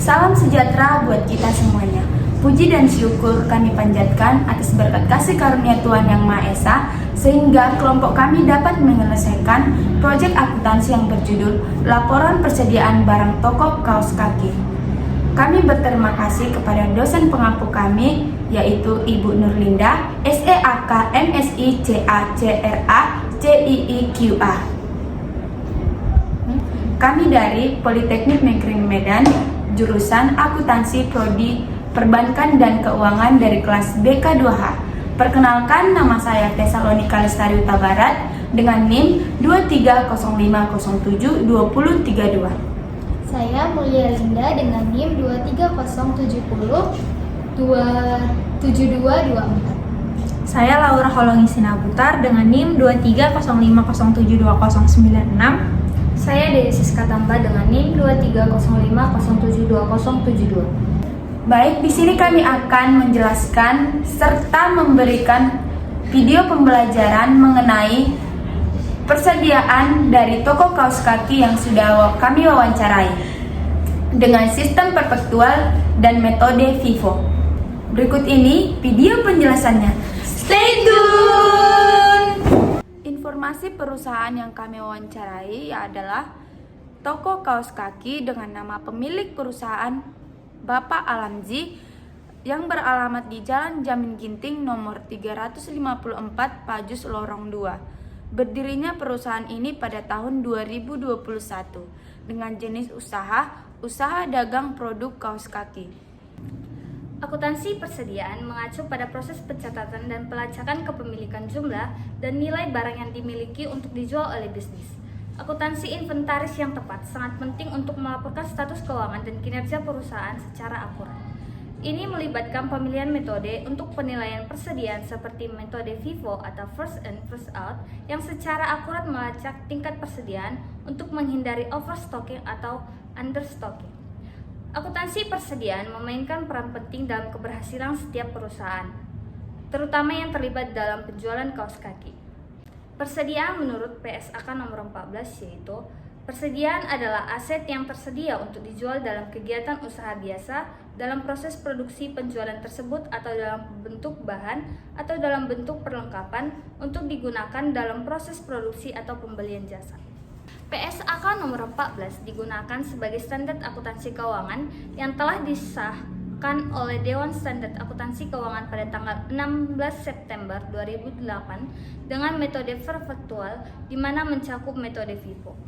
Salam sejahtera buat kita semuanya. Puji dan syukur kami panjatkan atas berkat kasih karunia Tuhan Yang Maha Esa, sehingga kelompok kami dapat menyelesaikan proyek akuntansi yang berjudul Laporan Persediaan Barang Toko Kaos Kaki. Kami berterima kasih kepada dosen pengampu kami, yaitu Ibu Nurlinda, SEAK MSI CACRA CIIQA. Kami dari Politeknik Negeri Medan, jurusan Akuntansi Prodi Perbankan dan Keuangan dari kelas BK2H. Perkenalkan, nama saya Tesalonika Lestari Huta Barat dengan NIM 2305072032. Saya Mulia Linda dengan NIM 2307027224. Saya Laura Holongi Sinabutar dengan NIM 2305072096. Saya Dede Siska Tamba dengan NIM 2305072072. Baik, di sini kami akan menjelaskan serta memberikan video pembelajaran mengenai persediaan dari toko kaos kaki yang sudah kami wawancarai dengan sistem perpetual dan metode FIFO. Berikut ini video penjelasannya. Stay tune! Informasi perusahaan yang kami wawancarai adalah toko kaos kaki dengan nama pemilik perusahaan Bapak Alamzi yang beralamat di Jalan Jamin Ginting nomor 354 Pajus Lorong 2. Berdirinya perusahaan ini pada tahun 2021 dengan jenis usaha dagang produk kaos kaki. Akuntansi persediaan mengacu pada proses pencatatan dan pelacakan kepemilikan jumlah dan nilai barang yang dimiliki untuk dijual oleh bisnis. Akuntansi inventaris yang tepat sangat penting untuk melaporkan status keuangan dan kinerja perusahaan secara akurat. Ini melibatkan pemilihan metode untuk penilaian persediaan seperti metode FIFO atau First In First Out yang secara akurat melacak tingkat persediaan untuk menghindari overstocking atau understocking. Akuntansi persediaan memainkan peran penting dalam keberhasilan setiap perusahaan, terutama yang terlibat dalam penjualan kaos kaki. Persediaan menurut PSAK nomor 14 yaitu persediaan adalah aset yang tersedia untuk dijual dalam kegiatan usaha biasa dalam proses produksi penjualan tersebut atau dalam bentuk bahan atau dalam bentuk perlengkapan untuk digunakan dalam proses produksi atau pembelian jasa. PSAK nomor 14 digunakan sebagai standar akuntansi keuangan yang telah disahkan oleh Dewan Standar Akuntansi Keuangan pada tanggal 16 September 2008 dengan metode perpetual di mana mencakup metode FIFO.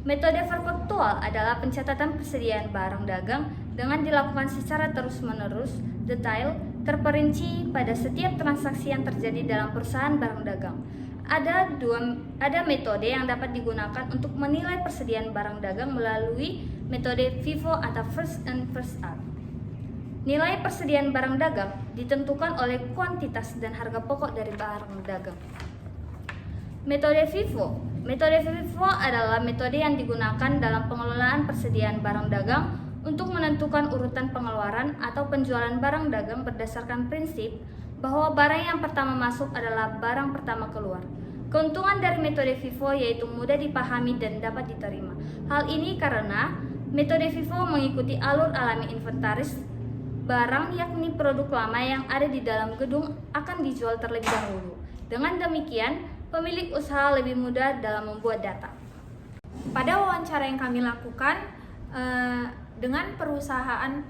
Metode perpetual adalah pencatatan persediaan barang dagang dengan dilakukan secara terus-menerus, detail, terperinci pada setiap transaksi yang terjadi dalam perusahaan barang dagang. Ada metode yang dapat digunakan untuk menilai persediaan barang dagang melalui metode FIFO atau First In First Out. Nilai persediaan barang dagang ditentukan oleh kuantitas dan harga pokok dari barang dagang. Metode FIFO adalah metode yang digunakan dalam pengelolaan persediaan barang dagang untuk menentukan urutan pengeluaran atau penjualan barang dagang berdasarkan prinsip bahwa barang yang pertama masuk adalah barang pertama keluar. Keuntungan dari metode FIFO yaitu mudah dipahami dan dapat diterima. Hal ini karena metode FIFO mengikuti alur alami inventaris barang, yakni produk lama yang ada di dalam gedung akan dijual terlebih dahulu. Dengan demikian, pemilik usaha lebih mudah dalam membuat data. Pada wawancara yang kami lakukan dengan perusahaan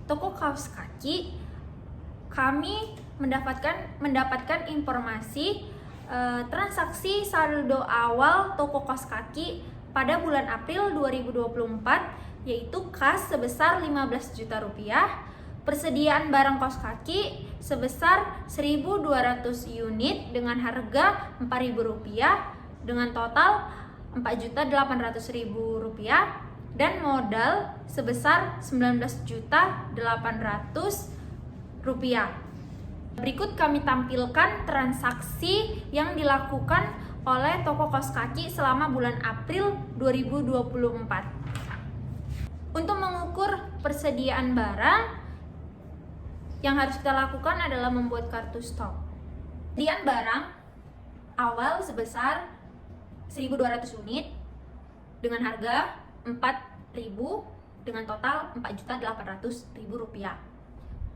toko kaos kaki, kami mendapatkan informasi transaksi saldo awal toko kaos kaki pada bulan April 2024 yaitu kas sebesar 15 juta rupiah, persediaan barang kaos kaki sebesar 1.200 unit dengan harga Rp4.000 dengan total Rp4.800.000 dan modal sebesar Rp19.800. Berikut kami tampilkan transaksi yang dilakukan oleh toko kaos kaki selama bulan April 2024. Untuk mengukur persediaan barang, yang harus kita lakukan adalah membuat kartu stok. Persediaan barang awal sebesar 1.200 unit dengan harga Rp4.000 dengan total Rp4.800.000.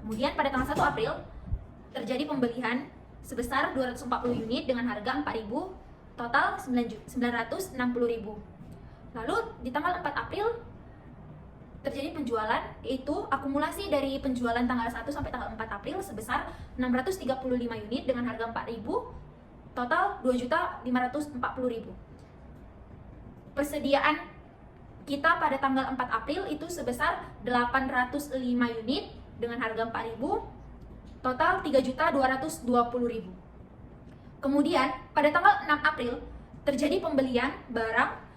Kemudian pada tanggal 1 April terjadi pembelian sebesar 240 unit dengan harga Rp4.000, total Rp960.000. Lalu di tanggal 4 April terjadi penjualan, yaitu akumulasi dari penjualan tanggal 1 sampai tanggal 4 April sebesar 635 unit dengan harga Rp4.000, total Rp2.540.000. Persediaan kita pada tanggal 4 April itu sebesar 805 unit dengan harga Rp4.000, total Rp3.220.000. Kemudian pada tanggal 6 April terjadi pembelian barang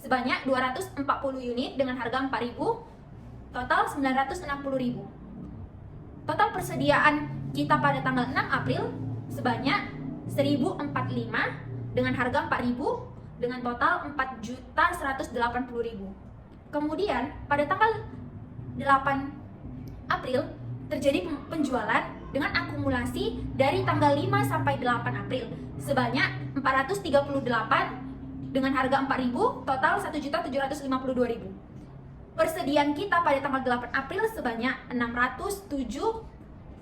sebanyak 240 unit dengan harga Rp4.000, total Rp960.000. Total persediaan kita pada tanggal 6 April sebanyak 1.045 dengan harga Rp4.000 dengan total Rp4.180.000. Kemudian pada tanggal 8 April terjadi penjualan dengan akumulasi dari tanggal 5 sampai 8 April sebanyak 438 dengan harga Rp4.000, total Rp1.752.000. Persediaan kita pada tanggal 8 April sebanyak 607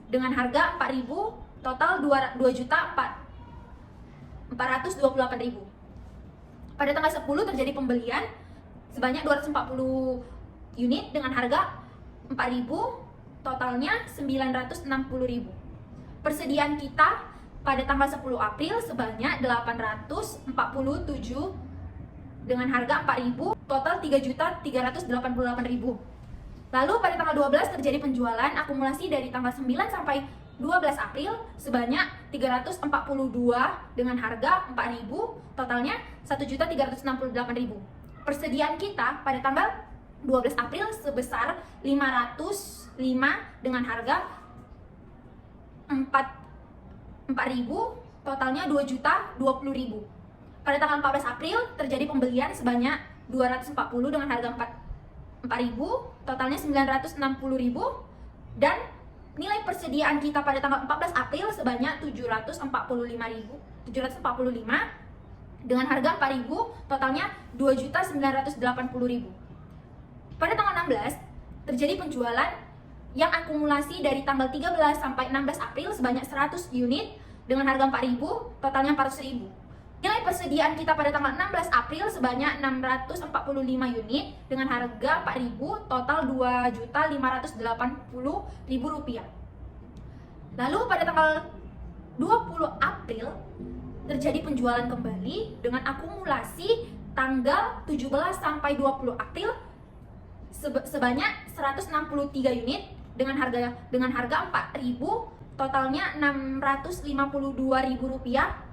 dengan harga Rp4.000, total Rp2.428.000. Pada tanggal 10 terjadi pembelian sebanyak 240 unit dengan harga Rp4.000, totalnya Rp960.000. Persediaan kita pada tanggal 10 April sebanyak 847 dengan harga Rp4.000, total Rp3.388.000. Lalu pada tanggal 12 terjadi penjualan akumulasi dari tanggal 9 sampai 12 April sebanyak 342 dengan harga Rp4.000, totalnya Rp1.368.000. Persediaan kita pada tanggal 12 April sebesar 505 dengan harga Rp4.000, totalnya Rp2.020.000. Pada tanggal 14 April terjadi pembelian sebanyak 240 dengan harga Rp4.000, totalnya Rp960.000, dan nilai persediaan kita pada tanggal 14 April sebanyak 745 dengan harga Rp4.000, totalnya Rp2.980.000. Pada tanggal 16 terjadi penjualan yang akumulasi dari tanggal 13 sampai 16 April sebanyak 100 unit dengan harga Rp4.000, totalnya Rp400.000. Nilai persediaan kita pada tanggal 16 April sebanyak 645 unit dengan harga Rp4.000, total Rp2.580.000. Lalu pada tanggal 20 April terjadi penjualan kembali dengan akumulasi tanggal 17 sampai 20 April sebanyak 163 unit dengan harga Rp4.000, totalnya Rp652.000.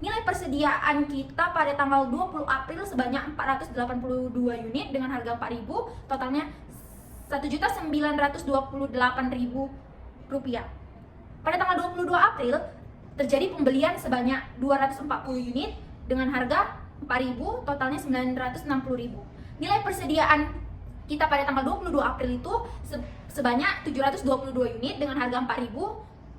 Nilai persediaan kita pada tanggal 20 April sebanyak 482 unit dengan harga Rp4.000, totalnya Rp1.928.000. Pada tanggal 22 April terjadi pembelian sebanyak 240 unit dengan harga Rp4.000, totalnya Rp960.000. Nilai persediaan kita pada tanggal 22 April itu sebanyak 722 unit dengan harga Rp4.000,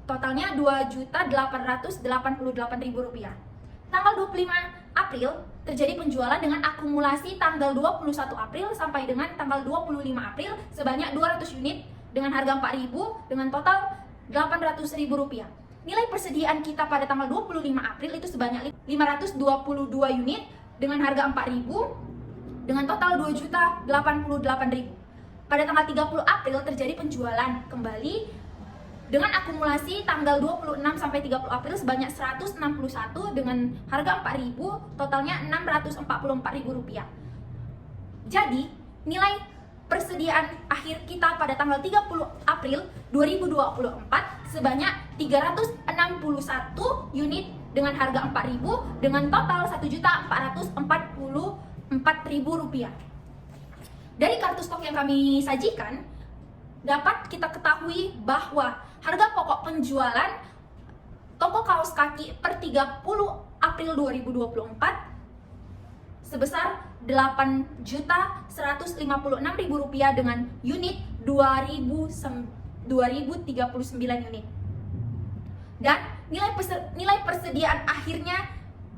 totalnya Rp2.888.000. Tanggal 25 April terjadi penjualan dengan akumulasi tanggal 21 April sampai dengan tanggal 25 April sebanyak 200 unit dengan harga Rp4.000 dengan total Rp800.000. Nilai persediaan kita pada tanggal 25 April itu sebanyak 522 unit dengan harga Rp4.000 dengan total Rp2.088.000. Pada tanggal 30 April terjadi penjualan kembali dengan akumulasi tanggal 26 sampai 30 April sebanyak 161 dengan harga Rp4.000, totalnya Rp644.000. Jadi, nilai persediaan akhir kita pada tanggal 30 April 2024 sebanyak 361 unit dengan harga Rp4.000 dengan total Rp1.444.000. Dari kartu stok yang kami sajikan, dapat kita ketahui bahwa harga pokok penjualan toko kaos kaki per 30 April 2024 sebesar Rp8.156.000 dengan unit 2039 unit. Dan nilai persediaan akhirnya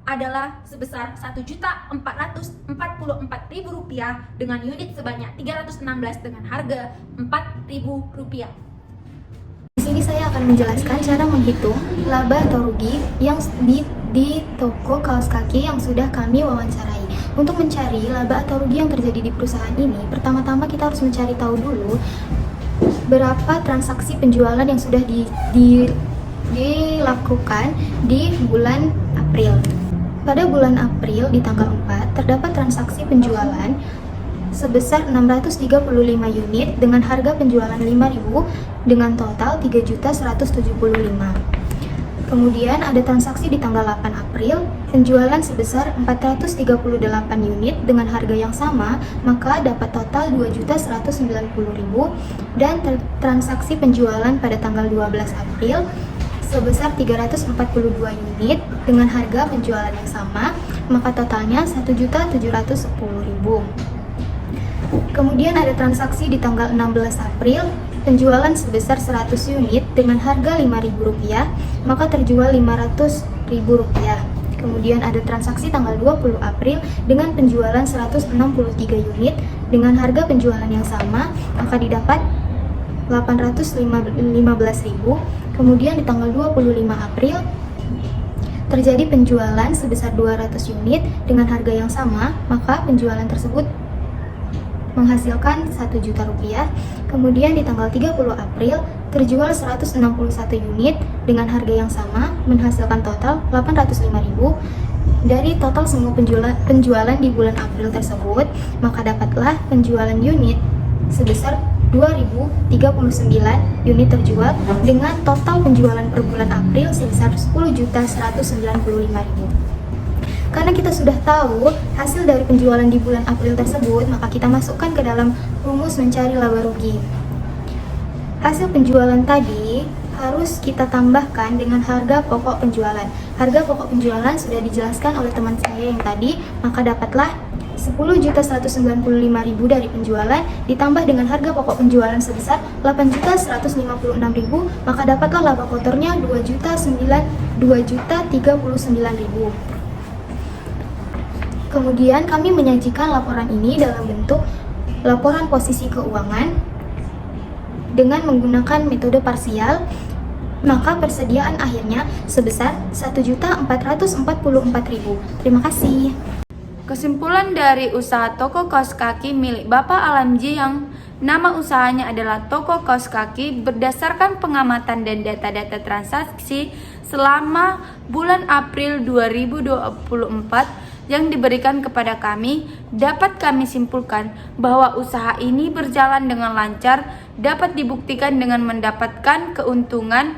adalah sebesar Rp1.444.000 dengan unit sebanyak 316 dengan harga Rp4.000. Di sini saya akan menjelaskan cara menghitung laba atau rugi yang di toko kaos kaki yang sudah kami wawancarai. Untuk mencari laba atau rugi yang terjadi di perusahaan ini, pertama-tama kita harus mencari tahu dulu berapa transaksi penjualan yang sudah dilakukan di bulan April. Pada bulan April di tanggal 4 terdapat transaksi penjualan sebesar 635 unit dengan harga penjualan 5.000 dengan total 3.175. Kemudian ada transaksi di tanggal 8 April, penjualan sebesar 438 unit dengan harga yang sama, maka dapat total 2.190.000. Dan transaksi penjualan pada tanggal 12 April sebesar 342 unit dengan harga penjualan yang sama, maka totalnya 1.710.000. Kemudian ada transaksi di tanggal 16 April, penjualan sebesar 100 unit dengan harga Rp5.000, maka terjual Rp500.000. Kemudian ada transaksi tanggal 20 April dengan penjualan 163 unit dengan harga penjualan yang sama, maka didapat Rp815.000. Kemudian di tanggal 25 April terjadi penjualan sebesar 200 unit dengan harga yang sama, maka penjualan tersebut menghasilkan Rp1.000.000. Kemudian di tanggal 30 April terjual 161 unit dengan harga yang sama, menghasilkan total Rp805.000. Dari total semua penjualan di bulan April tersebut, maka dapatlah penjualan unit sebesar 2.039 unit terjual dengan total penjualan per bulan April sebesar Rp10.195.000. Karena kita sudah tahu hasil dari penjualan di bulan April tersebut, maka kita masukkan ke dalam rumus mencari laba rugi. Hasil penjualan tadi harus kita tambahkan dengan harga pokok penjualan. Harga pokok penjualan sudah dijelaskan oleh teman saya yang tadi, maka dapatlah Rp10.195.000 dari penjualan ditambah dengan harga pokok penjualan sebesar Rp8.156.000, maka dapatlah laba kotornya Rp2.039.000. Kemudian kami menyajikan laporan ini dalam bentuk laporan posisi keuangan dengan menggunakan metode parsial, maka persediaan akhirnya sebesar Rp1.444.000. Terima kasih. Kesimpulan dari usaha toko kaos kaki milik Bapak Alamji yang nama usahanya adalah Toko Kaos Kaki berdasarkan pengamatan dan data-data transaksi selama bulan April 2024 yang diberikan kepada kami, dapat kami simpulkan bahwa usaha ini berjalan dengan lancar, dapat dibuktikan dengan mendapatkan keuntungan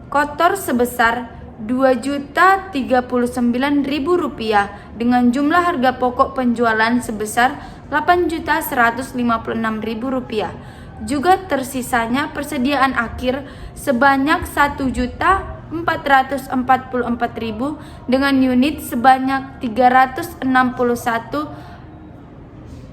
kotor sebesar Rp2.039.000 dengan jumlah harga pokok penjualan sebesar Rp8.156.000. Juga tersisanya persediaan akhir sebanyak Rp1.444.000 dengan unit sebanyak 361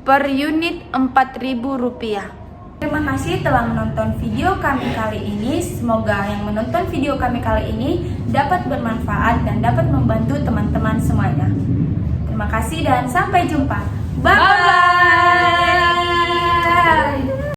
per unit Rp4.000. Terima kasih telah menonton video kami kali ini. Semoga yang menonton video kami kali ini dapat bermanfaat dan dapat membantu teman-teman semuanya. Terima kasih dan sampai jumpa. Bye-bye.